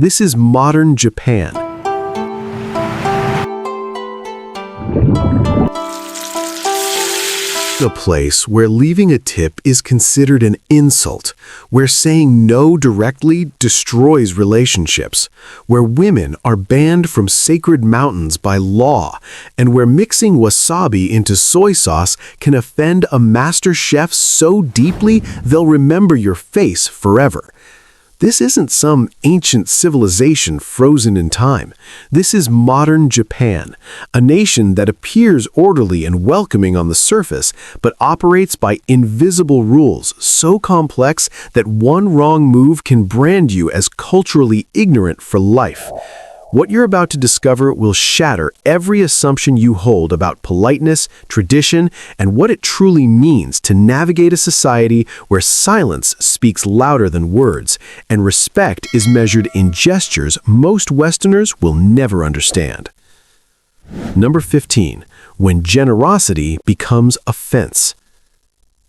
This is modern Japan. A place where leaving a tip is considered an insult, where saying no directly destroys relationships, where women are banned from sacred mountains by law, and where mixing wasabi into soy sauce can offend a master chef so deeply they'll remember your face forever. This isn't some ancient civilization frozen in time. This is modern Japan, a nation that appears orderly and welcoming on the surface, but operates by invisible rules so complex that one wrong move can brand you as culturally ignorant for life. What you're about to discover will shatter every assumption you hold about politeness, tradition, and what it truly means to navigate a society where silence speaks louder than words, and respect is measured in gestures most Westerners will never understand. Number 15. When generosity becomes offense.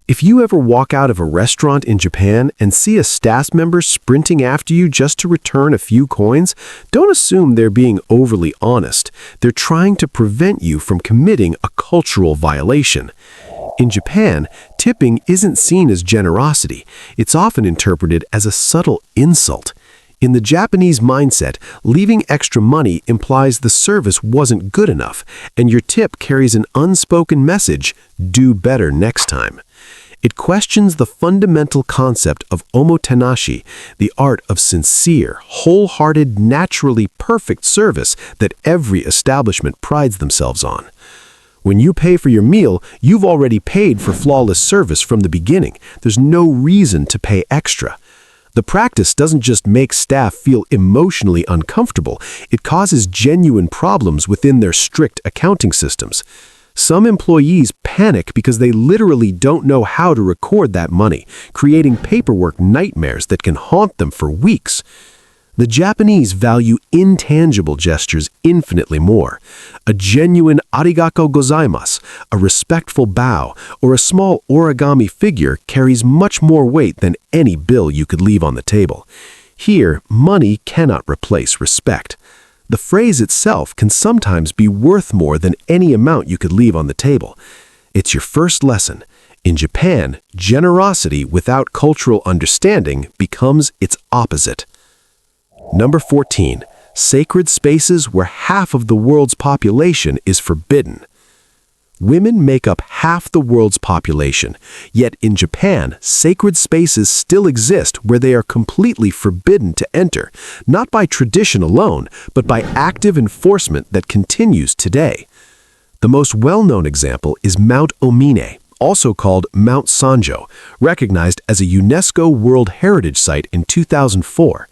If you ever walk out of a restaurant in Japan and see a staff member sprinting after you just to return a few coins, don't assume they're being overly honest. They're trying to prevent you from committing a cultural violation. In Japan, tipping isn't seen as generosity. It's often interpreted as a subtle insult. In the Japanese mindset, leaving extra money implies the service wasn't good enough, and your tip carries an unspoken message, do better next time. It questions the fundamental concept of omotenashi, the art of sincere, wholehearted, naturally perfect service that every establishment prides themselves on. When you pay for your meal, you've already paid for flawless service from the beginning. There's no reason to pay extra. The practice doesn't just make staff feel emotionally uncomfortable, it causes genuine problems within their strict accounting systems. Some employees panic because they literally don't know how to record that money, creating paperwork nightmares that can haunt them for weeks. The Japanese value intangible gestures infinitely more. A genuine arigato gozaimasu, a respectful bow, or a small origami figure carries much more weight than any bill you could leave on the table. Here, money cannot replace respect. The phrase itself can sometimes be worth more than any amount you could leave on the table. It's your first lesson. In Japan, generosity without cultural understanding becomes its opposite. Number 14. Sacred spaces where half of the world's population is forbidden. Women make up half the world's population, yet in Japan, sacred spaces still exist where they are completely forbidden to enter, not by tradition alone, but by active enforcement that continues today. The most well-known example is Mount Omine, also called Mount Sanjo, recognized as a UNESCO World Heritage Site in 2004.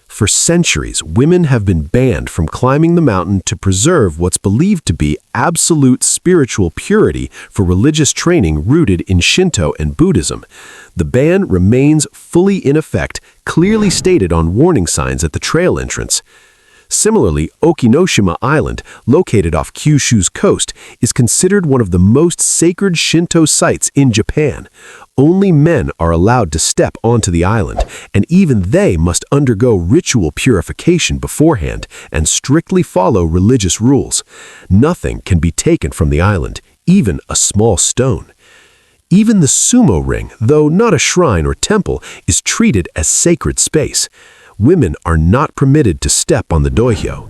For centuries, women have been banned from climbing the mountain to preserve what's believed to be absolute spiritual purity for religious training rooted in Shinto and Buddhism. The ban remains fully in effect, clearly stated on warning signs at the trail entrance. Similarly, Okinoshima Island, located off Kyushu's coast, is considered one of the most sacred Shinto sites in Japan. Only men are allowed to step onto the island, and even they must undergo ritual purification beforehand and strictly follow religious rules. Nothing can be taken from the island, even a small stone. Even the sumo ring, though not a shrine or temple, is treated as sacred space. Women are not permitted to step on the dohyo.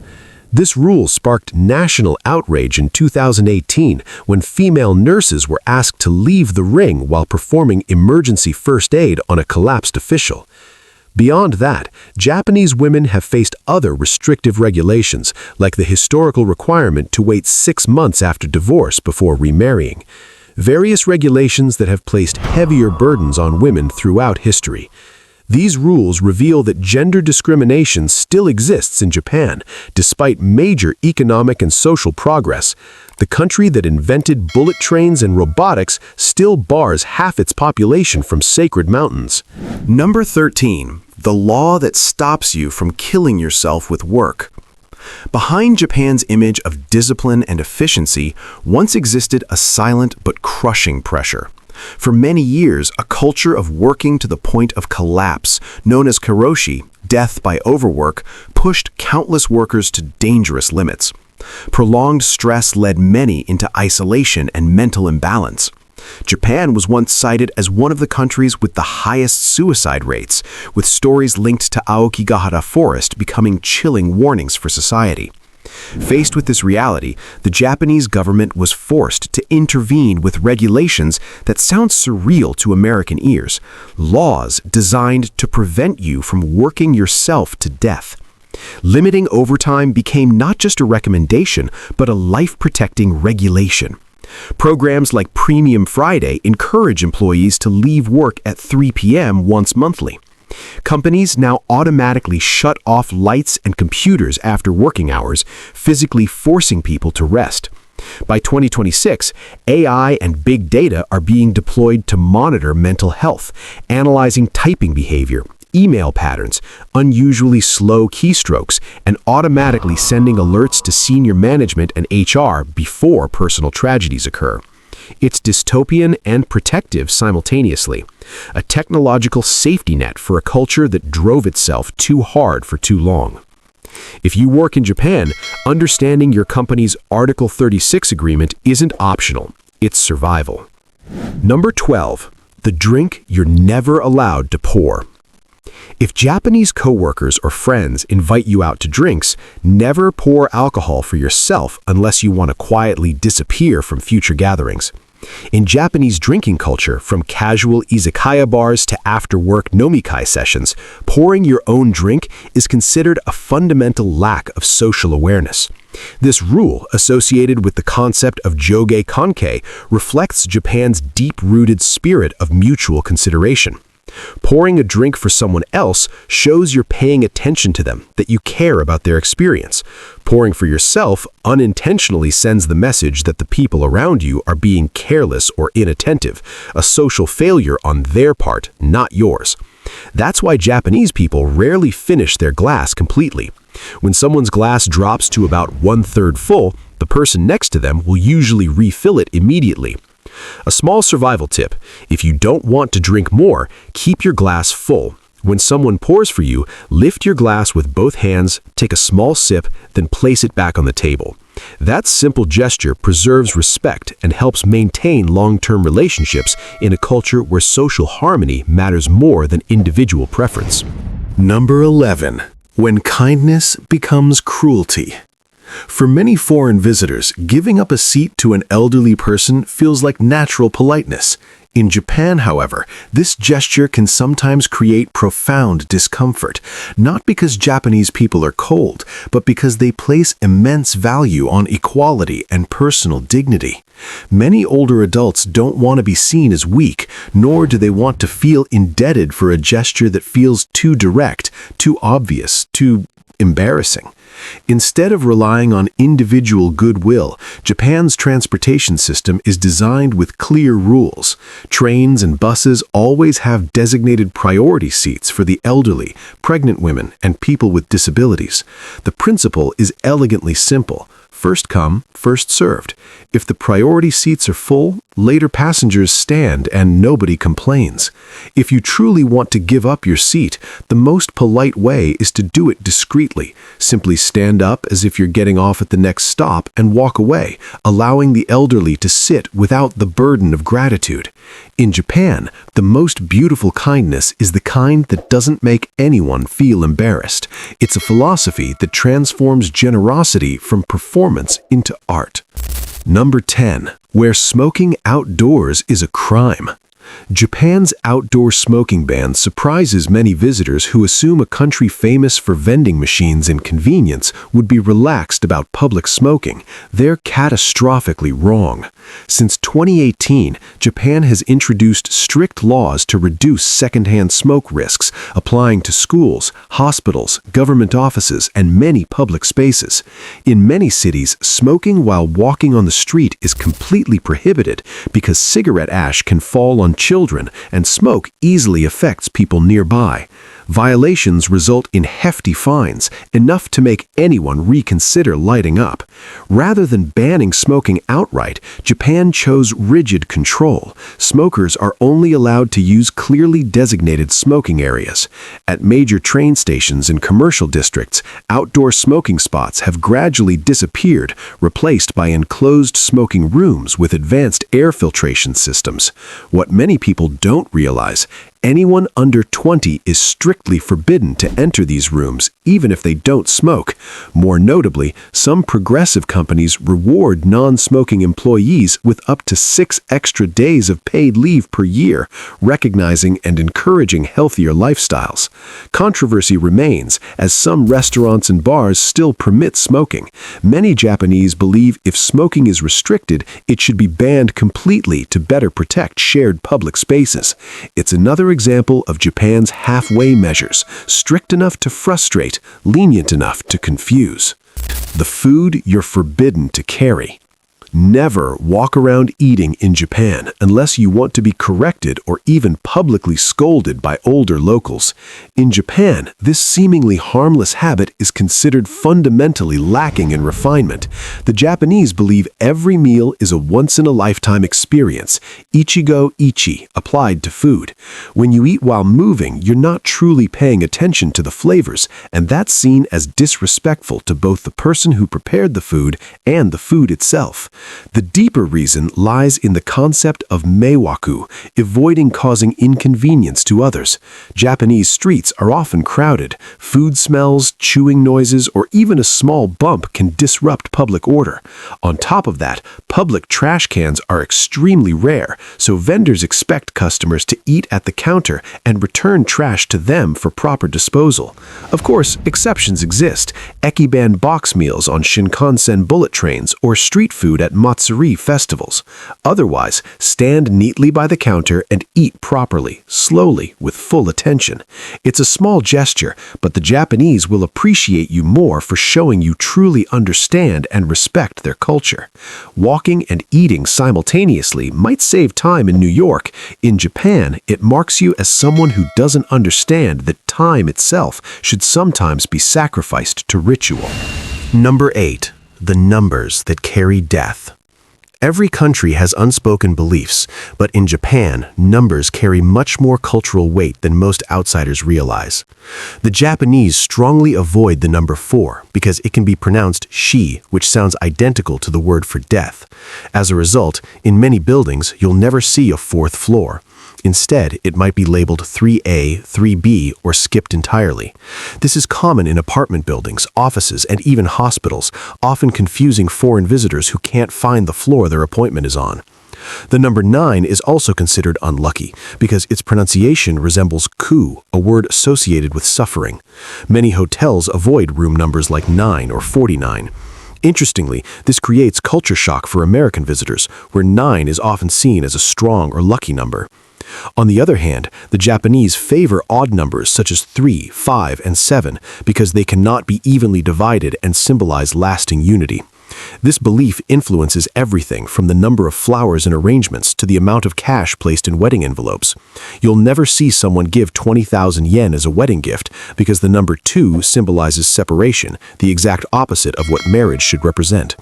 This rule sparked national outrage in 2018 when female nurses were asked to leave the ring while performing emergency first aid on a collapsed official. Beyond that, Japanese women have faced other restrictive regulations, like the historical requirement to wait 6 months after divorce before remarrying. Various regulations that have placed heavier burdens on women throughout history. These rules reveal that gender discrimination still exists in Japan, despite major economic and social progress. The country that invented bullet trains and robotics still bars half its population from sacred mountains. Number 13. The law that stops you from killing yourself with work. Behind Japan's image of discipline and efficiency once existed a silent but crushing pressure. For many years, a culture of working to the point of collapse, known as karoshi, death by overwork, pushed countless workers to dangerous limits. Prolonged stress led many into isolation and mental imbalance. Japan was once cited as one of the countries with the highest suicide rates, with stories linked to Aokigahara Forest becoming chilling warnings for society. Faced with this reality, the Japanese government was forced to intervene with regulations that sound surreal to American ears, laws designed to prevent you from working yourself to death. Limiting overtime became not just a recommendation, but a life-protecting regulation. Programs like Premium Friday encourage employees to leave work at 3 p.m. once monthly. Companies now automatically shut off lights and computers after working hours, physically forcing people to rest. By 2026, AI and big data are being deployed to monitor mental health, analyzing typing behavior, email patterns, unusually slow keystrokes, and automatically sending alerts to senior management and HR before personal tragedies occur. It's dystopian and protective simultaneously, a technological safety net for a culture that drove itself too hard for too long. If you work in Japan, understanding your company's Article 36 agreement isn't optional, it's survival. Number 12. The drink you're never allowed to pour. If Japanese coworkers or friends invite you out to drinks, never pour alcohol for yourself unless you want to quietly disappear from future gatherings. In Japanese drinking culture, from casual izakaya bars to after-work nomikai sessions, pouring your own drink is considered a fundamental lack of social awareness. This rule, associated with the concept of joge kankei, reflects Japan's deep-rooted spirit of mutual consideration. Pouring a drink for someone else shows you're paying attention to them, that you care about their experience. Pouring for yourself unintentionally sends the message that the people around you are being careless or inattentive, a social failure on their part, not yours. That's why Japanese people rarely finish their glass completely. When someone's glass drops to about 1/3 full, the person next to them will usually refill it immediately. A small survival tip: if you don't want to drink more, keep your glass full. When someone pours for you, lift your glass with both hands, take a small sip, then place it back on the table. That simple gesture preserves respect and helps maintain long-term relationships in a culture where social harmony matters more than individual preference. Number 11. When kindness becomes cruelty. For many foreign visitors, giving up a seat to an elderly person feels like natural politeness. In Japan, however, this gesture can sometimes create profound discomfort, not because Japanese people are cold, but because they place immense value on equality and personal dignity. Many older adults don't want to be seen as weak, nor do they want to feel indebted for a gesture that feels too direct, too obvious, too embarrassing. Instead of relying on individual goodwill, Japan's transportation system is designed with clear rules. Trains and buses always have designated priority seats for the elderly, pregnant women, and people with disabilities. The principle is elegantly simple: first come, first served. If the priority seats are full, later passengers stand and nobody complains. If you truly want to give up your seat, the most polite way is to do it discreetly. Simply stand up as if you're getting off at the next stop and walk away, allowing the elderly to sit without the burden of gratitude. In Japan, the most beautiful kindness is the kind that doesn't make anyone feel embarrassed. It's a philosophy that transforms generosity from performance into art. Number 10. Where smoking outdoors is a crime. Japan's outdoor smoking ban surprises many visitors who assume a country famous for vending machines and convenience would be relaxed about public smoking. They're catastrophically wrong. Since 2018, Japan has introduced strict laws to reduce secondhand smoke risks, applying to schools, hospitals, government offices, and many public spaces. In many cities, smoking while walking on the street is completely prohibited because cigarette ash can fall on from children, and smoke easily affects people nearby. Violations result in hefty fines, enough to make anyone reconsider lighting up. Rather than banning smoking outright, Japan chose rigid control. Smokers are only allowed to use clearly designated smoking areas. At major train stations and commercial districts, outdoor smoking spots have gradually disappeared, replaced by enclosed smoking rooms with advanced air filtration systems. What many people don't realize, anyone under 20 is strictly forbidden to enter these rooms, even if they don't smoke. More notably, some progressive companies reward non-smoking employees with up to 6 extra days of paid leave per year, recognizing and encouraging healthier lifestyles. Controversy remains, as some restaurants and bars still permit smoking. Many Japanese believe if smoking is restricted, it should be banned completely to better protect shared public spaces. It's another example of Japan's halfway measures, strict enough to frustrate, lenient enough to confuse. The food you're forbidden to carry. Never walk around eating in Japan unless you want to be corrected or even publicly scolded by older locals. In Japan, this seemingly harmless habit is considered fundamentally lacking in refinement. The Japanese believe every meal is a once-in-a-lifetime experience, ichigo ichi, applied to food. When you eat while moving, you're not truly paying attention to the flavors, and that's seen as disrespectful to both the person who prepared the food and the food itself. The deeper reason lies in the concept of meiwaku, avoiding causing inconvenience to others. Japanese streets are often crowded. Food smells, chewing noises, or even a small bump can disrupt public order. On top of that, public trash cans are extremely rare, so vendors expect customers to eat at the counter and return trash to them for proper disposal. Of course, exceptions exist. Ekiban box meals on Shinkansen bullet trains or street food at Matsuri festivals. Otherwise, stand neatly by the counter and eat properly, slowly, with full attention. It's a small gesture, but the Japanese will appreciate you more for showing you truly understand and respect their culture. Walking and eating simultaneously might save time in New York. In Japan, it marks you as someone who doesn't understand that time itself should sometimes be sacrificed to ritual. Number 8. The numbers that carry death. Every country has unspoken beliefs, but in Japan, numbers carry much more cultural weight than most outsiders realize. The Japanese strongly avoid the number 4 because it can be pronounced shi, which sounds identical to the word for death. As a result, in many buildings, you'll never see a 4th floor. Instead, it might be labeled 3A, 3B, or skipped entirely. This is common in apartment buildings, offices, and even hospitals, often confusing foreign visitors who can't find the floor their appointment is on. The number 9 is also considered unlucky because its pronunciation resembles ku, a word associated with suffering. Many hotels avoid room numbers like 9 or 49. Interestingly, this creates culture shock for American visitors, where 9 is often seen as a strong or lucky number. On the other hand, the Japanese favor odd numbers such as 3, 5, and 7 because they cannot be evenly divided and symbolize lasting unity. This belief influences everything from the number of flowers and arrangements to the amount of cash placed in wedding envelopes. You'll never see someone give 20,000 yen as a wedding gift because the number 2 symbolizes separation, the exact opposite of what marriage should represent.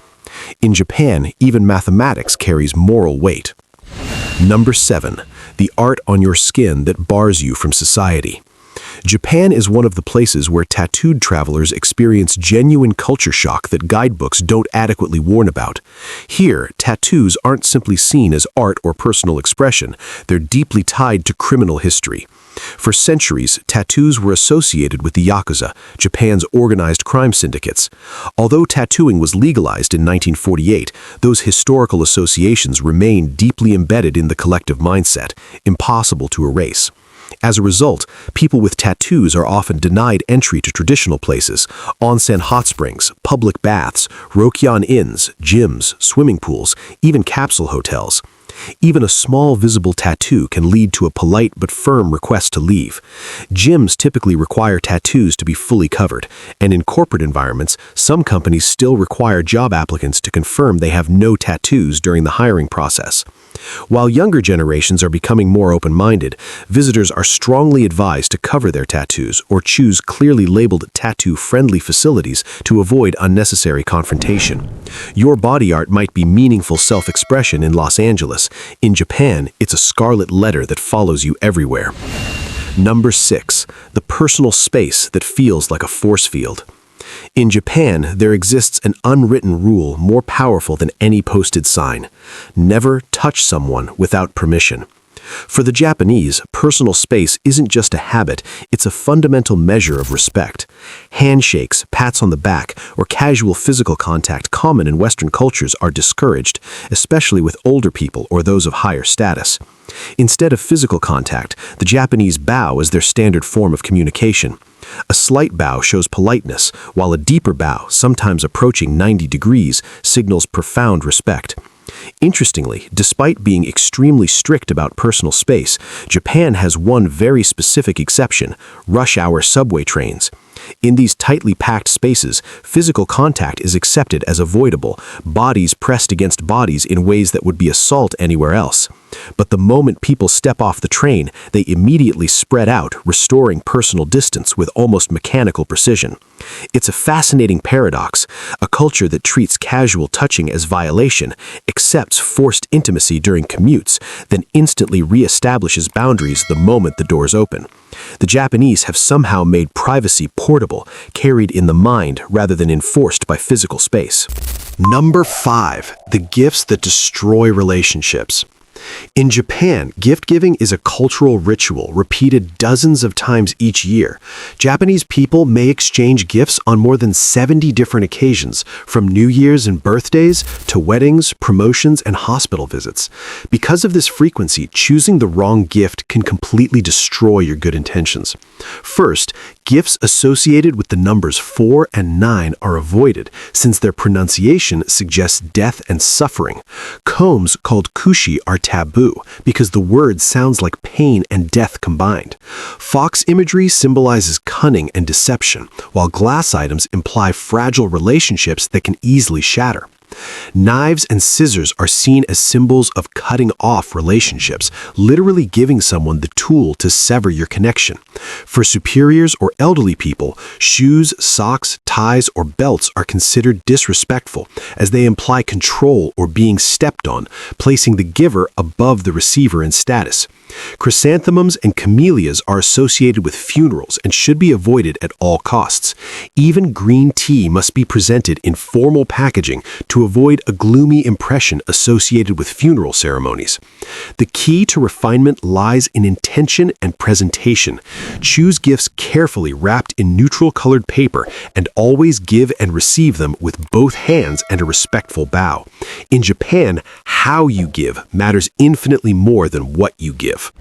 In Japan, even mathematics carries moral weight. Number 7. The art on your skin that bars you from society. Japan is one of the places where tattooed travelers experience genuine culture shock that guidebooks don't adequately warn about. Here, tattoos aren't simply seen as art or personal expression, they're deeply tied to criminal history. For centuries, tattoos were associated with the Yakuza, Japan's organized crime syndicates. Although tattooing was legalized in 1948, those historical associations remain deeply embedded in the collective mindset, impossible to erase. As a result, people with tattoos are often denied entry to traditional places, onsen hot springs, public baths, rokyan inns, gyms, swimming pools, even capsule hotels. Even a small visible tattoo can lead to a polite but firm request to leave. Gyms typically require tattoos to be fully covered, and in corporate environments, some companies still require job applicants to confirm they have no tattoos during the hiring process. While younger generations are becoming more open-minded, visitors are strongly advised to cover their tattoos or choose clearly labeled tattoo-friendly facilities to avoid unnecessary confrontation. Your body art might be meaningful self-expression in Los Angeles. In Japan, it's a scarlet letter that follows you everywhere. Number 6. The personal space that feels like a force field. In Japan, there exists an unwritten rule more powerful than any posted sign. Never touch someone without permission. For the Japanese, personal space isn't just a habit, it's a fundamental measure of respect. Handshakes, pats on the back, or casual physical contact common in Western cultures are discouraged, especially with older people or those of higher status. Instead of physical contact, the Japanese bow is their standard form of communication. A slight bow shows politeness, while a deeper bow, sometimes approaching 90 degrees, signals profound respect. Interestingly, despite being extremely strict about personal space, Japan has one very specific exception: rush hour subway trains. In these tightly packed spaces, physical contact is accepted as avoidable, bodies pressed against bodies in ways that would be assault anywhere else. But the moment people step off the train, they immediately spread out, restoring personal distance with almost mechanical precision. It's a fascinating paradox. A culture that treats casual touching as violation, accepts forced intimacy during commutes, then instantly reestablishes boundaries the moment the doors open. The Japanese have somehow made privacy portable, carried in the mind rather than enforced by physical space. Number 5. The gifts that destroy relationships. In Japan, gift-giving is a cultural ritual repeated dozens of times each year. Japanese people may exchange gifts on more than 70 different occasions, from New Year's and birthdays to weddings, promotions, and hospital visits. Because of this frequency, choosing the wrong gift can completely destroy your good intentions. First, gifts associated with the numbers 4 and 9 are avoided, since their pronunciation suggests death and suffering. Combs called kushi are taboo because the word sounds like pain and death combined. Fox imagery symbolizes cunning and deception, while glass items imply fragile relationships that can easily shatter. Knives and scissors are seen as symbols of cutting off relationships, literally giving someone the tool to sever your connection. For superiors or elderly people, shoes, socks, ties, or belts are considered disrespectful, as they imply control or being stepped on, placing the giver above the receiver in status. Chrysanthemums and camellias are associated with funerals and should be avoided at all costs. Even green tea must be presented in formal packaging to avoid a gloomy impression associated with funeral ceremonies. The key to refinement lies in intention and presentation. Choose gifts carefully wrapped in neutral-colored paper and always give and receive them with both hands and a respectful bow. In Japan, how you give matters infinitely more than what you give.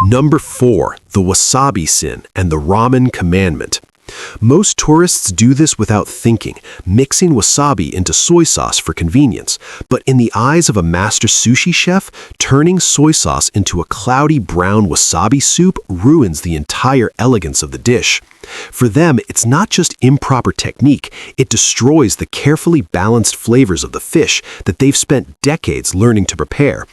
Number 4. The Wasabi sin and the Ramen Commandment. Most tourists do this without thinking, mixing wasabi into soy sauce for convenience. But in the eyes of a master sushi chef, turning soy sauce into a cloudy brown wasabi soup ruins the entire elegance of the dish. For them, it's not just improper technique, it destroys the carefully balanced flavors of the fish that they've spent decades learning to prepare.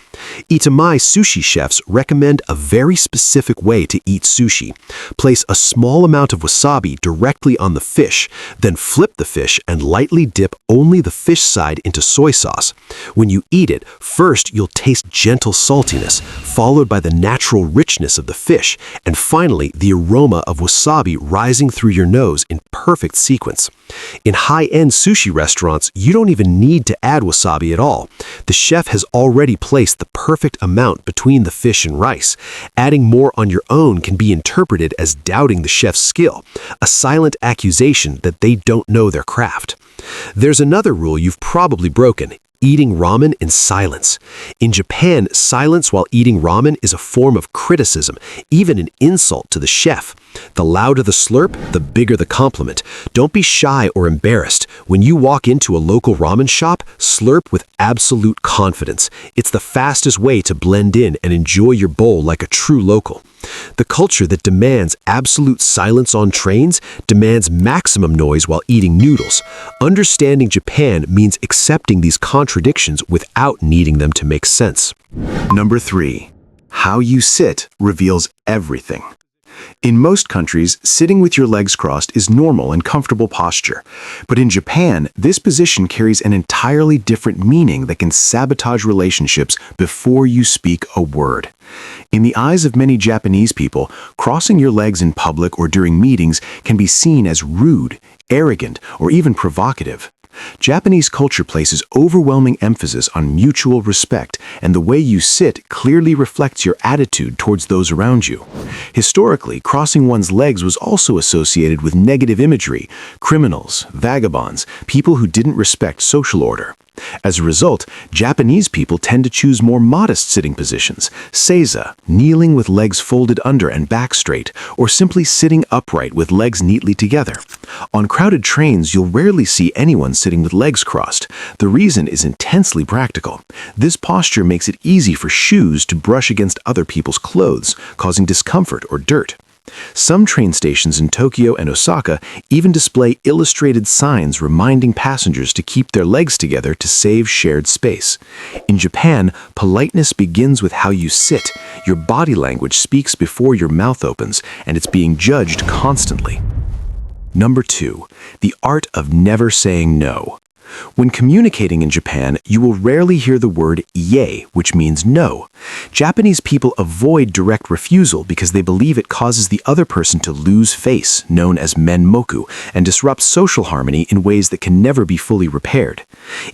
Itamae sushi chefs recommend a very specific way to eat sushi. Place a small amount of wasabi directly on the fish, then flip the fish and lightly dip only the fish side into soy sauce. When you eat it, first you'll taste gentle saltiness, followed by the natural richness of the fish, and finally the aroma of wasabi rising through your nose in perfect sequence. In high-end sushi restaurants, you don't even need to add wasabi at all. The chef has already placed the perfect amount between the fish and rice. Adding more on your own can be interpreted as doubting the chef's skill, a silent accusation that they don't know their craft. There's another rule you've probably broken: eating ramen in silence. In Japan, silence while eating ramen is a form of criticism, even an insult to the chef. The louder the slurp, the bigger the compliment. Don't be shy or embarrassed. When you walk into a local ramen shop, slurp with absolute confidence. It's the fastest way to blend in and enjoy your bowl like a true local. The culture that demands absolute silence on trains demands maximum noise while eating noodles. Understanding Japan means accepting these contrasts contradictions without needing them to make sense. Number 3. How you sit reveals everything. In most countries, sitting with your legs crossed is normal and comfortable posture. But in Japan, this position carries an entirely different meaning that can sabotage relationships before you speak a word. In the eyes of many Japanese people, crossing your legs in public or during meetings can be seen as rude, arrogant, or even provocative. Japanese culture places overwhelming emphasis on mutual respect, and the way you sit clearly reflects your attitude towards those around you. Historically, crossing one's legs was also associated with negative imagery, criminals, vagabonds, people who didn't respect social order. As a result, Japanese people tend to choose more modest sitting positions, seiza, kneeling with legs folded under and back straight, or simply sitting upright with legs neatly together. On crowded trains, you'll rarely see anyone sitting with legs crossed. The reason is intensely practical. This posture makes it easy for shoes to brush against other people's clothes, causing discomfort or dirt. Some train stations in Tokyo and Osaka even display illustrated signs reminding passengers to keep their legs together to save shared space. In Japan, politeness begins with how you sit. Your body language speaks before your mouth opens, and it's being judged constantly. Number 2. The art of never saying no. When communicating in Japan, you will rarely hear the word "ie," which means no. Japanese people avoid direct refusal because they believe it causes the other person to lose face, known as menmoku, and disrupts social harmony in ways that can never be fully repaired.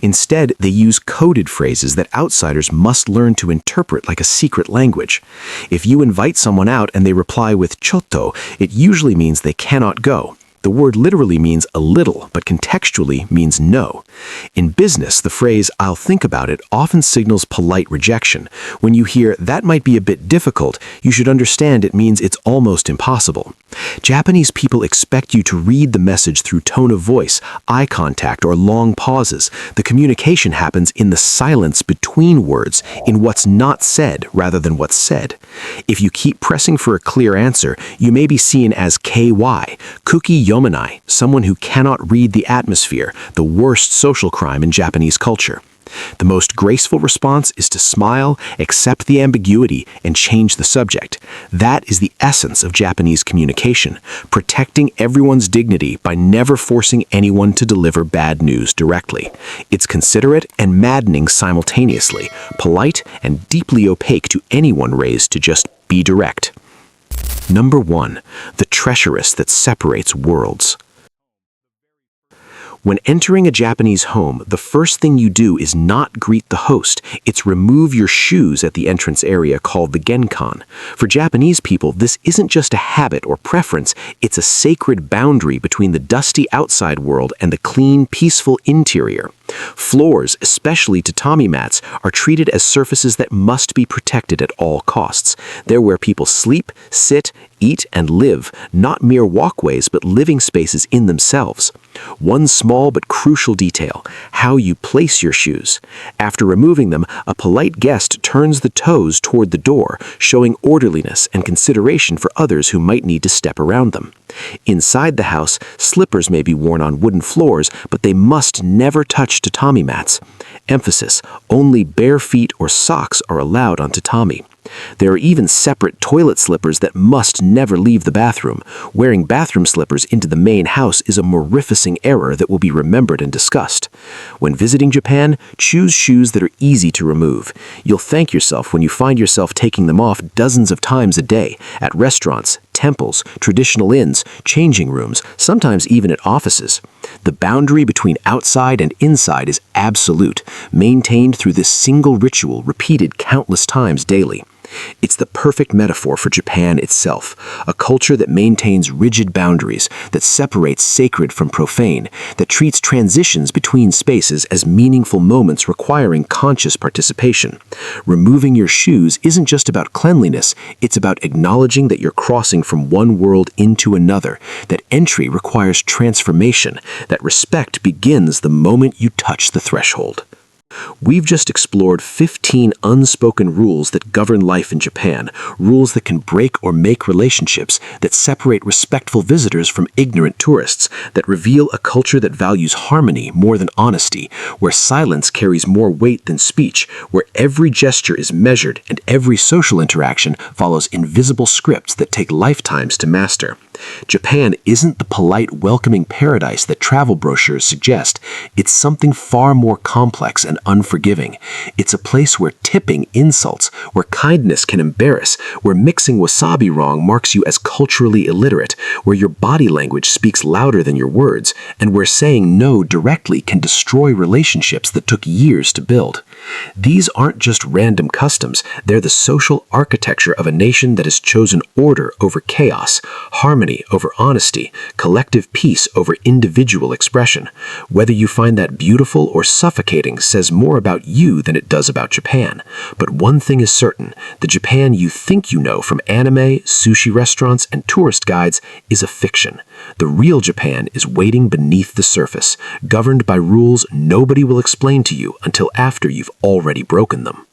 Instead, they use coded phrases that outsiders must learn to interpret like a secret language. If you invite someone out and they reply with "chotto," it usually means they cannot go. The word literally means a little, but contextually means no. In business, the phrase "I'll think about it" often signals polite rejection. When you hear "that might be a bit difficult," you should understand it means it's almost impossible. Japanese people expect you to read the message through tone of voice, eye contact, or long pauses. The communication happens in the silence between words, in what's not said rather than what's said. If you keep pressing for a clear answer, you may be seen as KY, Kuki Yomanai, someone who cannot read the atmosphere, the worst social crime in Japanese culture. The most graceful response is to smile, accept the ambiguity, and change the subject. That is the essence of Japanese communication, protecting everyone's dignity by never forcing anyone to deliver bad news directly. It's considerate and maddening simultaneously, polite and deeply opaque to anyone raised to just be direct. Number 1. The treacherous that separates worlds. When entering a Japanese home, the first thing you do is not greet the host. It's remove your shoes at the entrance area called the genkan. For Japanese people, this isn't just a habit or preference, it's a sacred boundary between the dusty outside world and the clean, peaceful interior. Floors, especially tatami mats, are treated as surfaces that must be protected at all costs. They're where people sleep, sit, eat, and live, not mere walkways but living spaces in themselves. One small but crucial detail: how you place your shoes. After removing them, a polite guest turns the toes toward the door, showing orderliness and consideration for others who might need to step around them. Inside the house, slippers may be worn on wooden floors, but they must never touch tatami mats. Emphasis: only bare feet or socks are allowed on tatami. There are even separate toilet slippers that must never leave the bathroom. Wearing bathroom slippers into the main house is a mortificing error that will be remembered and discussed. When visiting Japan, choose shoes that are easy to remove. You'll thank yourself when you find yourself taking them off dozens of times a day, at restaurants, temples, traditional inns, changing rooms, sometimes even at offices. The boundary between outside and inside is absolute, maintained through this single ritual repeated countless times daily. It's the perfect metaphor for Japan itself, a culture that maintains rigid boundaries, that separates sacred from profane, that treats transitions between spaces as meaningful moments requiring conscious participation. Removing your shoes isn't just about cleanliness, it's about acknowledging that you're crossing from one world into another, that entry requires transformation, that respect begins the moment you touch the threshold. We've just explored 15 unspoken rules that govern life in Japan, rules that can break or make relationships, that separate respectful visitors from ignorant tourists, that reveal a culture that values harmony more than honesty, where silence carries more weight than speech, where every gesture is measured and every social interaction follows invisible scripts that take lifetimes to master. Japan isn't the polite, welcoming paradise that travel brochures suggest. It's something far more complex and unforgiving. It's a place where tipping insults, where kindness can embarrass, where mixing wasabi wrong marks you as culturally illiterate, where your body language speaks louder than your words, and where saying no directly can destroy relationships that took years to build. These aren't just random customs, they're the social architecture of a nation that has chosen order over chaos, harmony over honesty, collective peace over individual expression. Whether you find that beautiful or suffocating says more about you than it does about Japan. But one thing is certain, the Japan you think you know from anime, sushi restaurants, and tourist guides is a fiction. The real Japan is waiting beneath the surface, governed by rules nobody will explain to you until after you've already broken them.